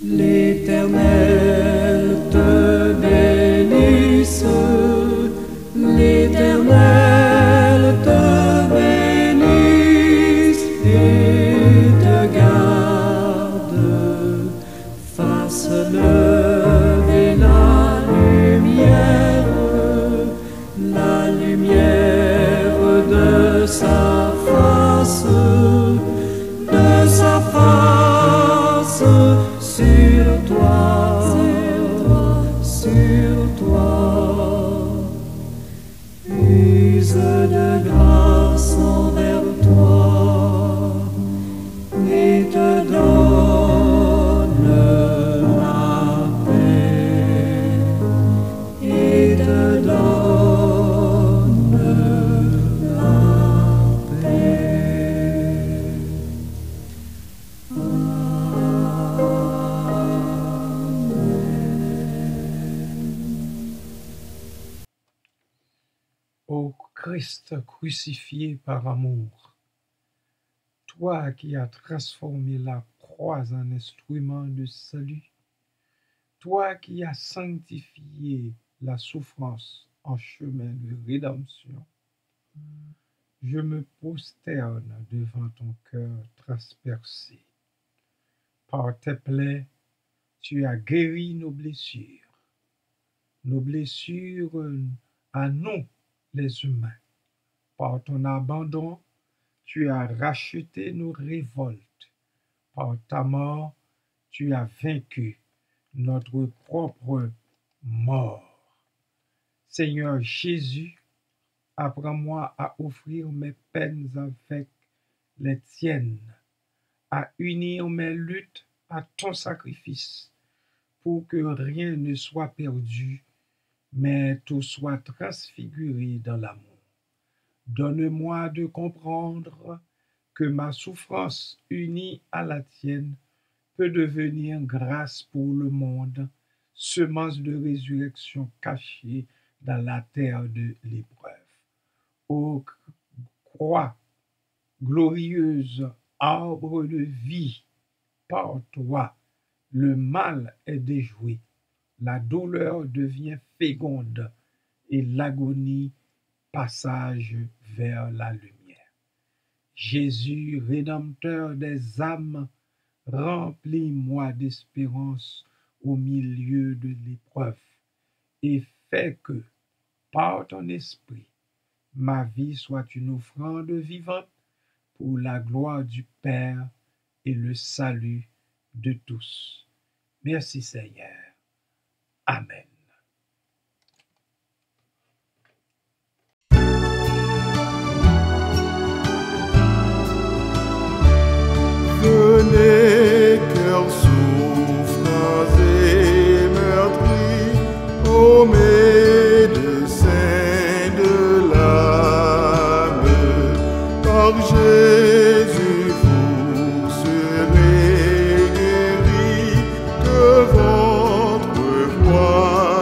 L'Éternel te bénisse, l'Éternel te bénisse et te garde, fasse lever la lumière de sa face sur toi, use de grâce envers toi et te donne la paix, et te donne la paix. Ô Christ crucifié par amour, toi qui as transformé la croix en instrument de salut, toi qui as sanctifié la souffrance en chemin de rédemption, je me prosterne devant ton cœur transpercé. Par tes plaies, tu as guéri nos blessures à nous, les humains. Par ton abandon, tu as racheté nos révoltes. Par ta mort, tu as vaincu notre propre mort. Seigneur Jésus, apprends-moi à offrir mes peines avec les tiennes, à unir mes luttes à ton sacrifice, pour que rien ne soit perdu, mais tout soit transfiguré dans l'amour. Donne-moi de comprendre que ma souffrance unie à la tienne peut devenir grâce pour le monde, semence de résurrection cachée dans la terre de l'épreuve. Ô croix glorieuse, arbre de vie, par toi, le mal est déjoué, la douleur devient féconde et l'agonie passage vers la lumière. Jésus, rédempteur des âmes, remplis-moi d'espérance au milieu de l'épreuve et fais que, par ton esprit, ma vie soit une offrande vivante pour la gloire du Père et le salut de tous. Merci Seigneur. Amen. Venez, cœurs souffrants et meurtris, ô médecins de l'âme, par Jésus vous serez guéris, que votre foi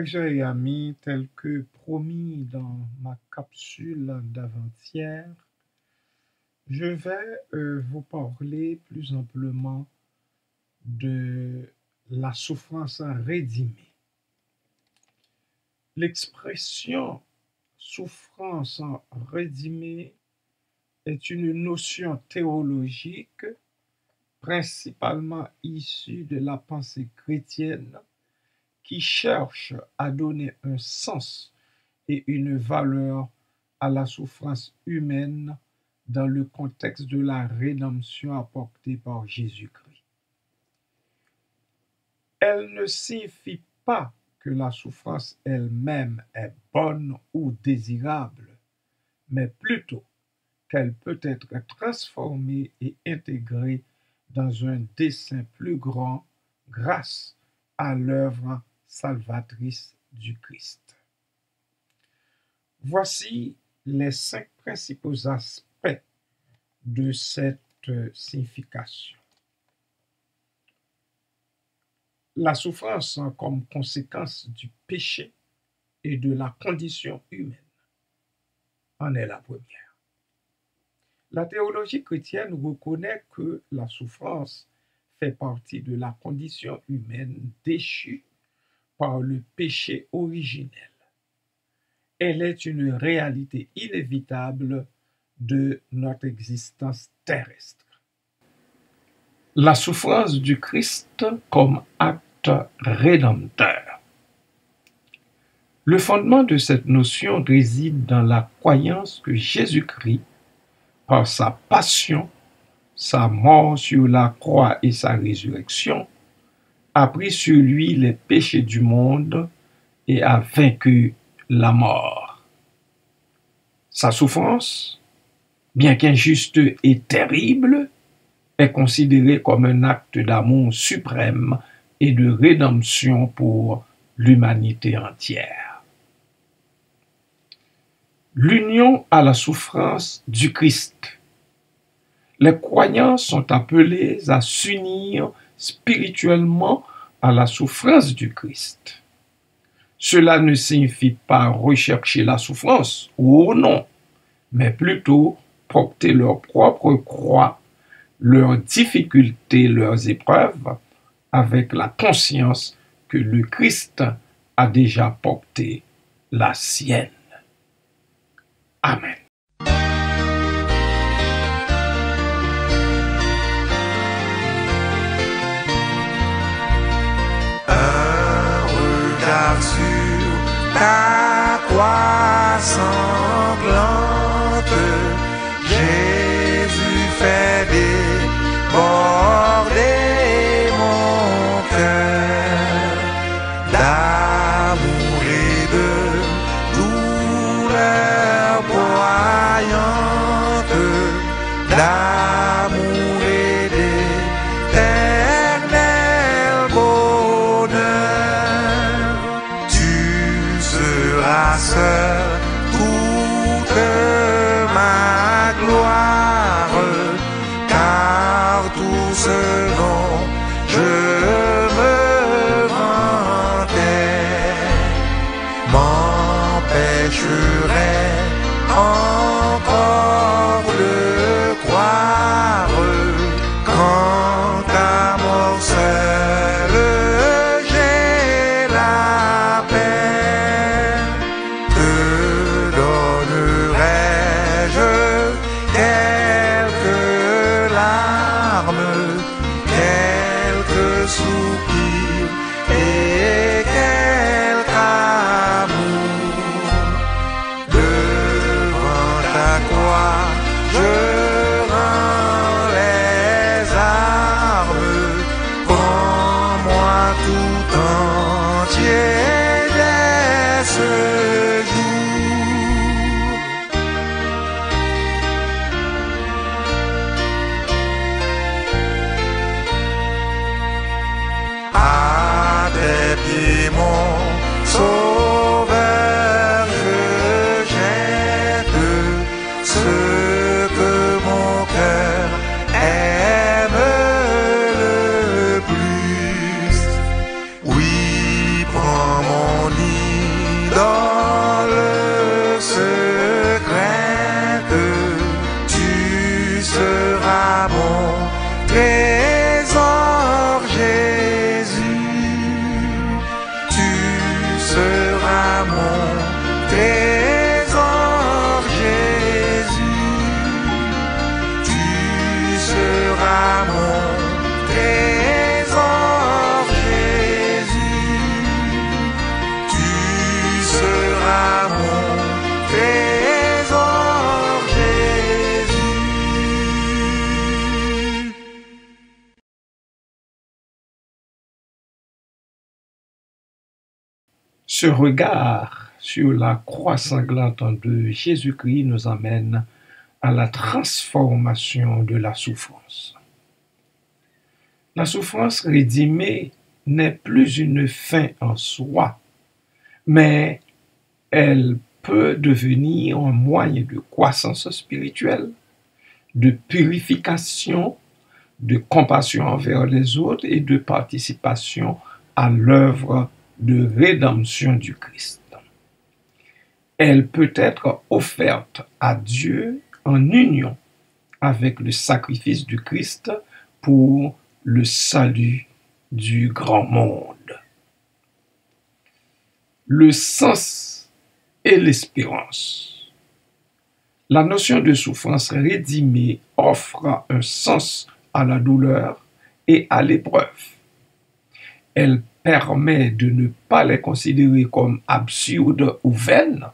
Frères et amis, tel que promis dans ma capsule d'avant-hier, je vais vous parler plus amplement de la souffrance rédimée. L'expression souffrance rédimée est une notion théologique principalement issue de la pensée chrétienne qui cherche à donner un sens et une valeur à la souffrance humaine dans le contexte de la rédemption apportée par Jésus-Christ. Elle ne signifie pas que la souffrance elle-même est bonne ou désirable, mais plutôt qu'elle peut être transformée et intégrée dans un dessein plus grand grâce à l'œuvre salvatrice du Christ. Voici les 5 principaux aspects de cette signification. La souffrance comme conséquence du péché et de la condition humaine en est la première. La théologie chrétienne reconnaît que la souffrance fait partie de la condition humaine déchue par le péché originel. Elle est une réalité inévitable de notre existence terrestre. La souffrance du Christ comme acte rédempteur. Le fondement de cette notion réside dans la croyance que Jésus-Christ, par sa passion, sa mort sur la croix et sa résurrection, a pris sur lui les péchés du monde et a vaincu la mort. Sa souffrance, bien qu'injuste et terrible, est considérée comme un acte d'amour suprême et de rédemption pour l'humanité entière. L'union à la souffrance du Christ. Les croyants sont appelés à s'unir spirituellement à la souffrance du Christ. Cela ne signifie pas rechercher la souffrance, ou non, mais plutôt porter leur propre croix, leurs difficultés, leurs épreuves, avec la conscience que le Christ a déjà porté la sienne. Amen. Sur ta croix sanglante, Jésus fait déborder mon cœur d'amour et de douleur poignante, d'amour et d'éternel bonheur. Seul toute ma gloire, car tout ce dont je me vantais m'empêcherait encore de croire. Ce regard sur la croix sanglante de Jésus-Christ nous amène à la transformation de la souffrance. La souffrance rédimée n'est plus une fin en soi, mais elle peut devenir un moyen de croissance spirituelle, de purification, de compassion envers les autres et de participation à l'œuvre de rédemption du Christ. Elle peut être offerte à Dieu en union avec le sacrifice du Christ pour le salut du grand monde. Le sens et l'espérance. La notion de souffrance rédimée offre un sens à la douleur et à l'épreuve. Elle permet de ne pas les considérer comme absurdes ou vaines,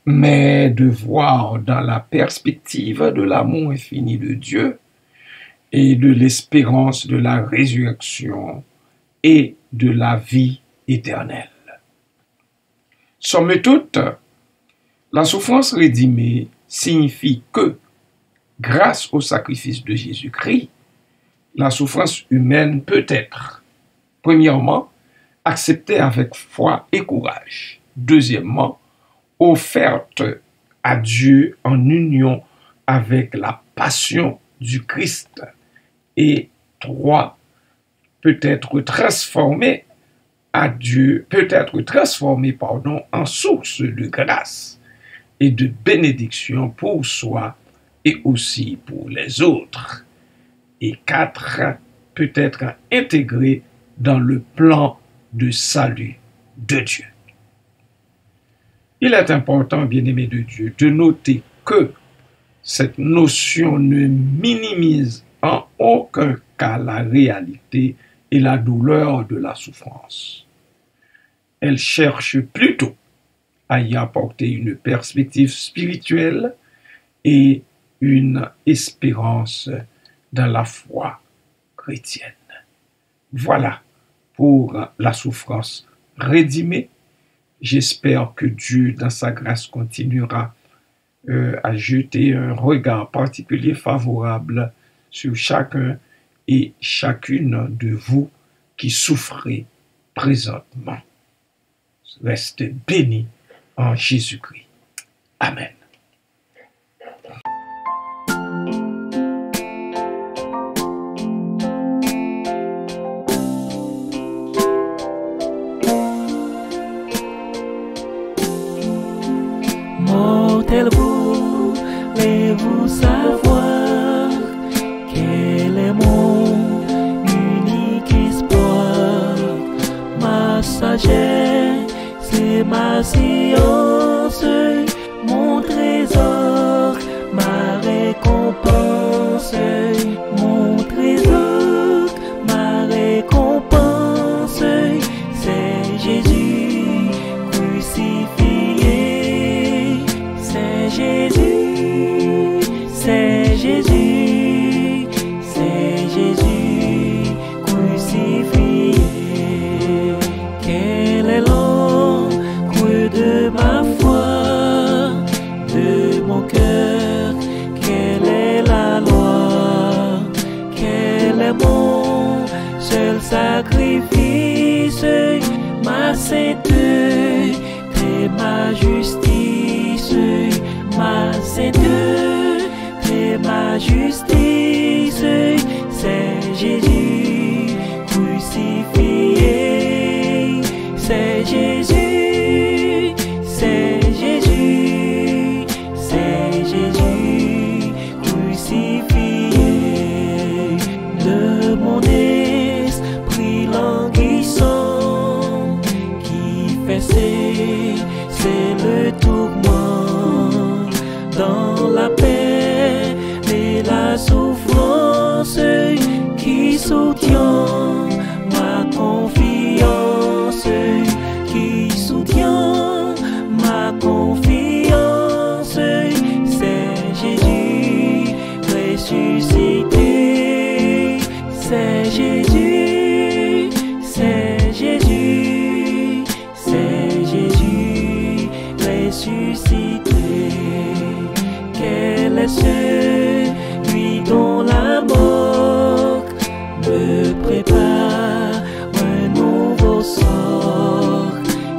mais de voir dans la perspective de l'amour infini de Dieu et de l'espérance de la résurrection et de la vie éternelle. Somme toute, la souffrance rédimée signifie que, grâce au sacrifice de Jésus-Christ, la souffrance humaine peut être, premièrement, acceptée avec foi et courage. Deuxièmement, offerte à Dieu en union avec la passion du Christ. Et trois, peut être transformée en source de grâce et de bénédiction pour soi et aussi pour les autres. Et 4, peut être intégré dans le plan de salut de Dieu. Il est important, bien-aimés de Dieu, de noter que cette notion ne minimise en aucun cas la réalité et la douleur de la souffrance. Elle cherche plutôt à y apporter une perspective spirituelle et une espérance dans la foi chrétienne. Voilà pour la souffrance rédimée. J'espère que Dieu, dans sa grâce, continuera à jeter un regard particulier favorable sur chacun et chacune de vous qui souffrez présentement. Restez bénis en Jésus-Christ. Amen. Mortel, voulez-vous savoir quel est mon unique espoir? Ma sagesse, c'est ma science, mon trésor, ma récompense, mon trésor, ma récompense, c'est Jésus crucifié, c'est Jésus, c'est Jésus, c'est Jésus crucifié. Quel est l'encre de ma foi, de mon cœur, quelle est la loi, quel est mon seul sacrifice, ma sainteté, ma justice, ma sainteté, ma justice, c'est Jésus crucifié, c'est Jésus, c'est Jésus, c'est Jésus crucifié. De mon esprit languissant qui fait c'est le tourment dans la paix et la souffrance qui soutient ma confiance, qui soutient ma confiance, c'est Jésus ressuscité, c'est Jésus, c'est Jésus, c'est celui dont la mort me prépare un nouveau sort.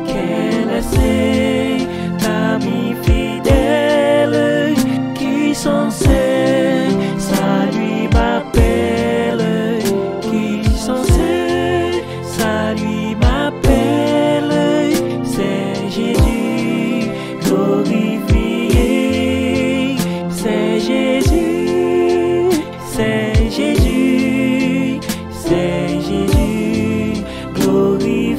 Quel est cet ami fidèle qui sans cesse à lui m'appelle, qui sans cesse à lui m'appelle. C'est Jésus glorifié, c'est Jésus, c'est Jésus, c'est Jésus glorifié.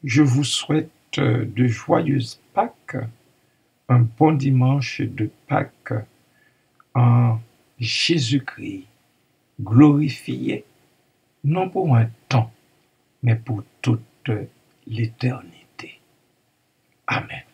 Je vous souhaite de joyeuses Pâques, un bon dimanche de Pâques en Jésus-Christ, glorifié, non pour un temps, mais pour toute l'éternité. Amen.